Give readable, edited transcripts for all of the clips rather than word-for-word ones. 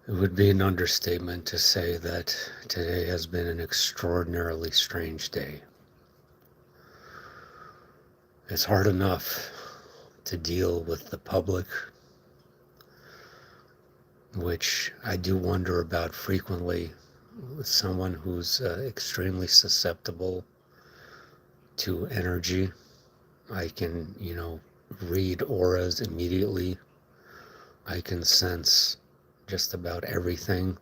It would be an understatement to say that today has been an extraordinarily strange day. It's hard enough to deal with the public, which I do wonder about frequently with someone who's extremely susceptible to energy. I can, read auras immediately. I can sense just about everything.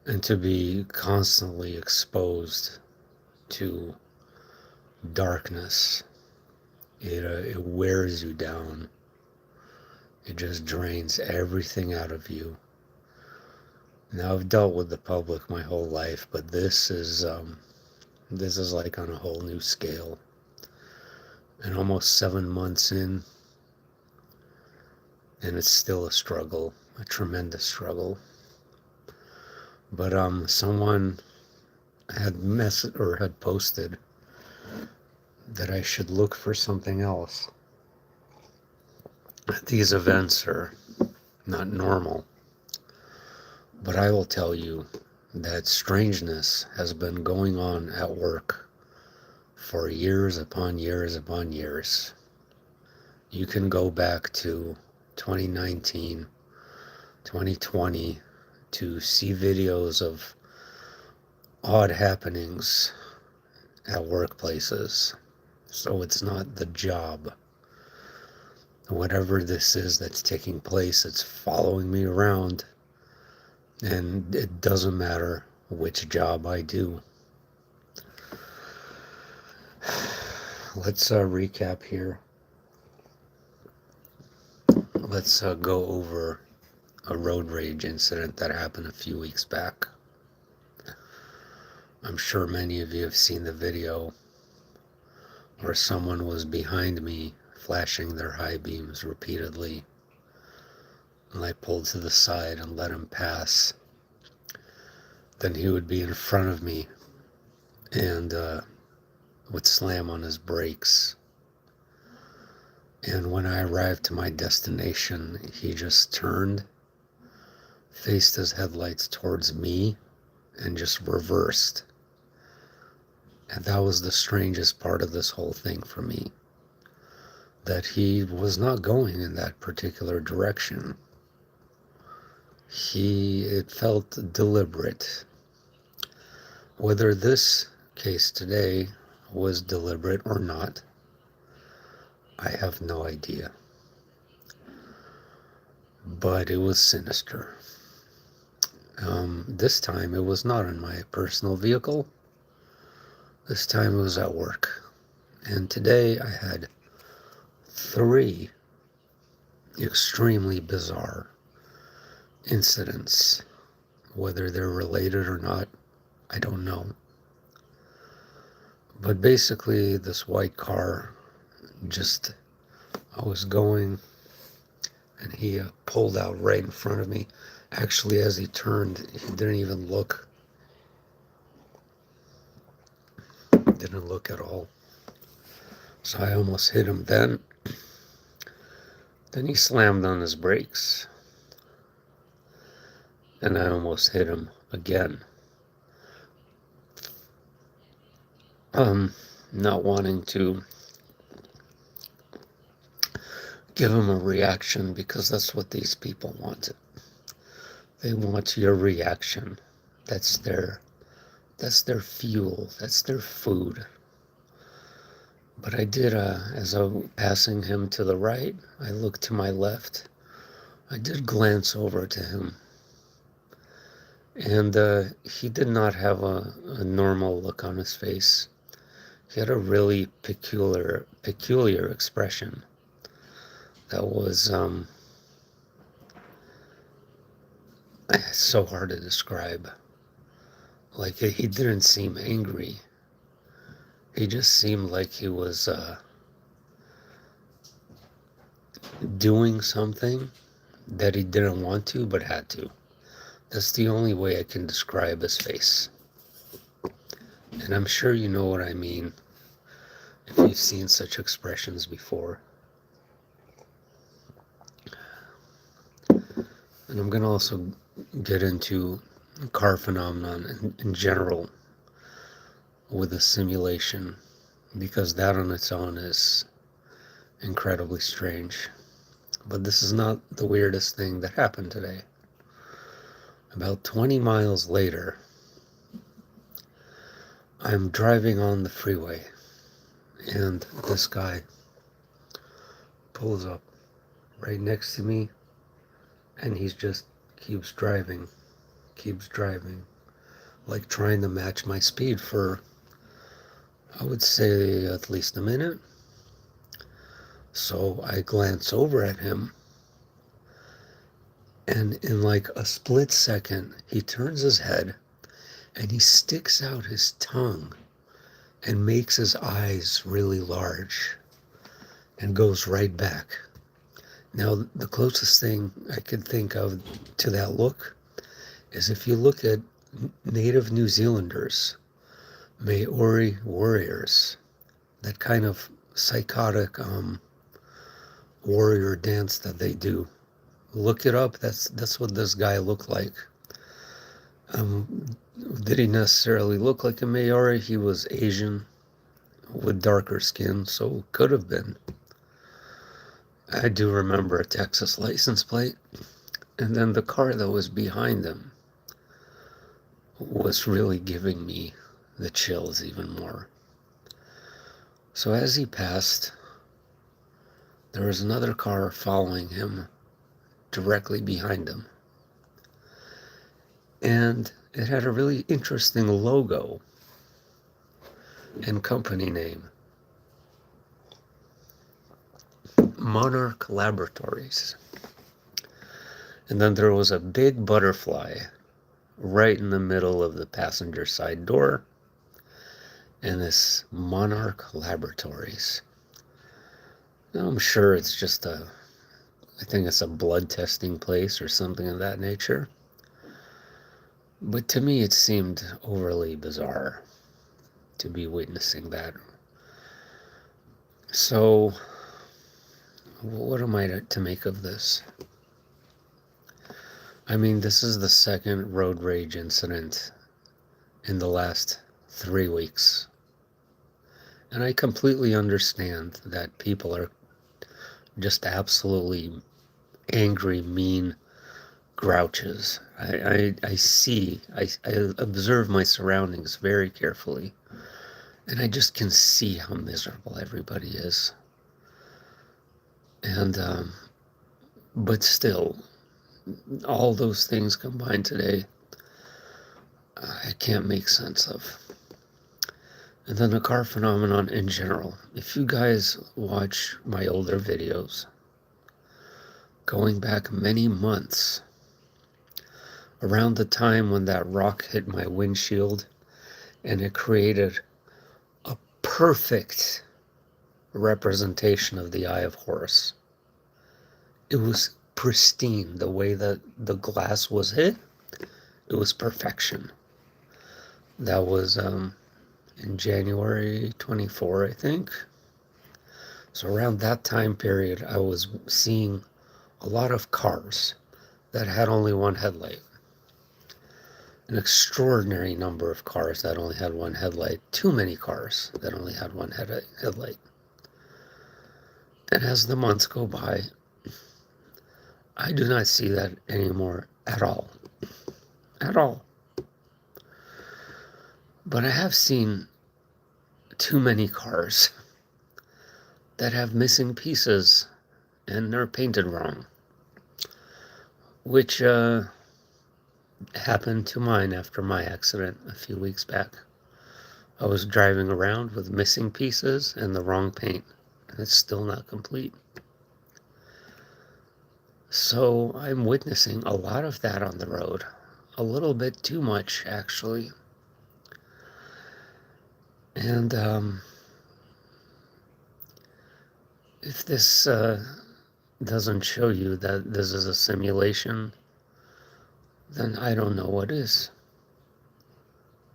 And to be constantly exposed to darkness, it wears you down. It just drains everything out of you. Now I've dealt with the public my whole life, but this is like on a whole new scale. And almost 7 months in, and it's still a struggle, a tremendous struggle. But someone had posted that I should look for something else. These events are not normal, but I will tell you that strangeness has been going on at work for years upon years upon years. You can go back to 2019, 2020 to see videos of odd happenings at workplaces. So it's not the job. Whatever this is that's taking place, it's following me around, and it doesn't matter which job I do. Let's recap here. Let's go over a road rage incident that happened a few weeks back. I'm sure many of you have seen the video where someone was behind me flashing their high beams repeatedly, and I pulled to the side and let him pass. Then he would be in front of me and would slam on his brakes. And when I arrived to my destination, he just turned, faced his headlights towards me, and just reversed. And that was the strangest part of this whole thing for me, that he was not going in that particular direction. It felt deliberate. Whether this case today was deliberate or not, I have no idea. But it was sinister. This time it was not in my personal vehicle. This time it was at work. And today I had 3 extremely bizarre incidents. Whether they're related or not, I don't know. But basically, this white car I was going, and he pulled out right in front of me. Actually, as he turned, he didn't even look. Didn't look at all. So I almost hit him then. Then he slammed on his brakes. And I almost hit him again. Not wanting to give him a reaction, because that's what these people want. They want your reaction. That's their fuel. That's their food. But I did, as I was passing him to the right, I looked to my left. I did glance over to him. And he did not have a normal look on his face. He had a really peculiar expression that was so hard to describe. Like, he didn't seem angry. He just seemed like he was doing something that he didn't want to but had to. That's the only way I can describe his face. And I'm sure you know what I mean if you've seen such expressions before. And I'm going to also get into car phenomenon in general with a simulation, because that on its own is incredibly strange. But this is not the weirdest thing that happened today. About 20 miles later, I'm driving on the freeway, and this guy pulls up right next to me, and he just keeps driving, like trying to match my speed for, I would say, at least a minute. So I glance over at him, and in like a split second, he turns his head and he sticks out his tongue and makes his eyes really large and goes right back. Now, the closest thing I could think of to that look is if you look at native New Zealanders, Maori warriors, that kind of psychotic warrior dance that they do. Look it up. That's what this guy looked like. Did he necessarily look like a Maori? He was Asian with darker skin, so could have been. I do remember a Texas license plate, and then the car that was behind him was really giving me the chills even more. So as he passed, there was another car following him directly behind him. And it had a really interesting logo and company name. Monarch Laboratories. And then there was a big butterfly right in the middle of the passenger side door, and this Monarch Laboratories. Now, I'm sure it's just I think it's a blood testing place or something of that nature. But to me, it seemed overly bizarre to be witnessing that. So, what am I to make of this? I mean, this is the second road rage incident in the last 3 weeks. And I completely understand that people are just absolutely angry, mean grouches. I observe my surroundings very carefully, and I just can see how miserable everybody is. And, but still, all those things combined today, I can't make sense of. And then the car phenomenon in general. If you guys watch my older videos, going back many months, around the time when that rock hit my windshield and it created a perfect representation of the Eye of Horus. It was pristine. The way that the glass was hit, it was perfection. That was in January 24, I think. So around that time period, I was seeing a lot of cars that had only one headlight. An extraordinary number of cars that only had one headlight. Too many cars that only had one headlight. And as the months go by, I do not see that anymore at all. At all. But I have seen too many cars that have missing pieces and they're painted wrong, which happened to mine after my accident a few weeks back. I was driving around with missing pieces and the wrong paint, and it's still not complete. So I'm witnessing a lot of that on the road, a little bit too much actually. And if this doesn't show you that this is a simulation, then I don't know what is.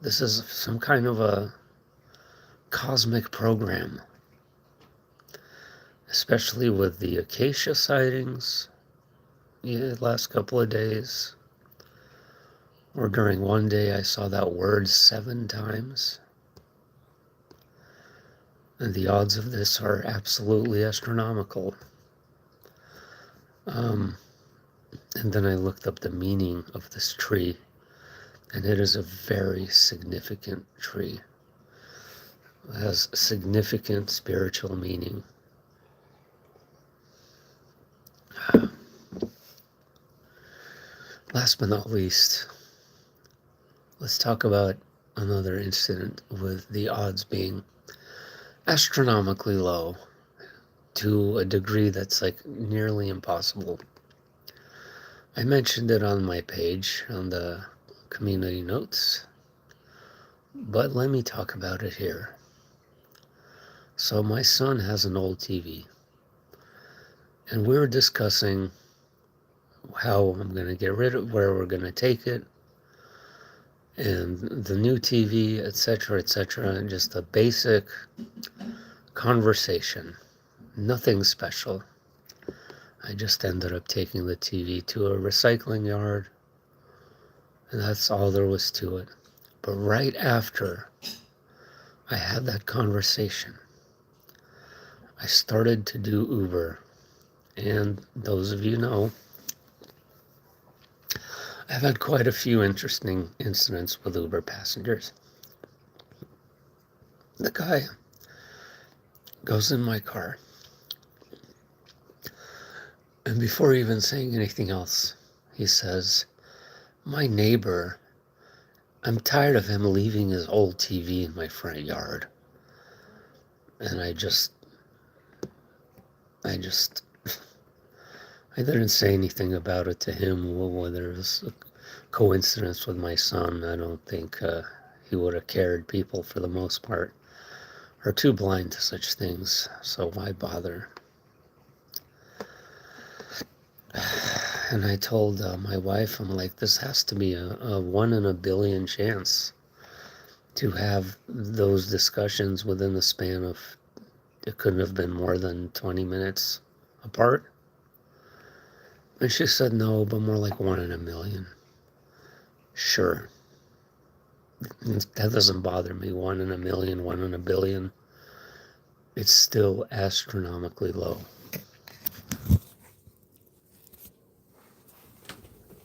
This is some kind of a cosmic program, especially with the Acacia sightings. last couple of days, or during one day I saw that word 7 times. And the odds of this are absolutely astronomical. And then I looked up the meaning of this tree, and it is a very significant tree. It has significant spiritual meaning. Last but not least, let's talk about another incident with the odds being astronomically low to a degree that's like nearly impossible. I mentioned it on my page on the community notes, but let me talk about it here. So my son has an old TV, and we were discussing how I'm going to get rid of, where we're going to take it, and the new TV, etc., and just a basic conversation. Nothing special. I just ended up taking the TV to a recycling yard, and that's all there was to it. But right after I had that conversation, I started to do Uber. And those of you know, I've had quite a few interesting incidents with Uber passengers. The guy goes in my car, and before even saying anything else, he says, "My neighbor, I'm tired of him leaving his old TV in my front yard." And I didn't say anything about it to him, whether it was a coincidence with my son. I don't think he would have cared. People, for the most part, are too blind to such things, so why bother? And I told my wife, I'm like, this has to be a 1 in a billion chance to have those discussions within the span of, it couldn't have been more than 20 minutes apart. And she said no, but more like 1 in a million. Sure. That doesn't bother me. 1 in a million, 1 in a billion. It's still astronomically low.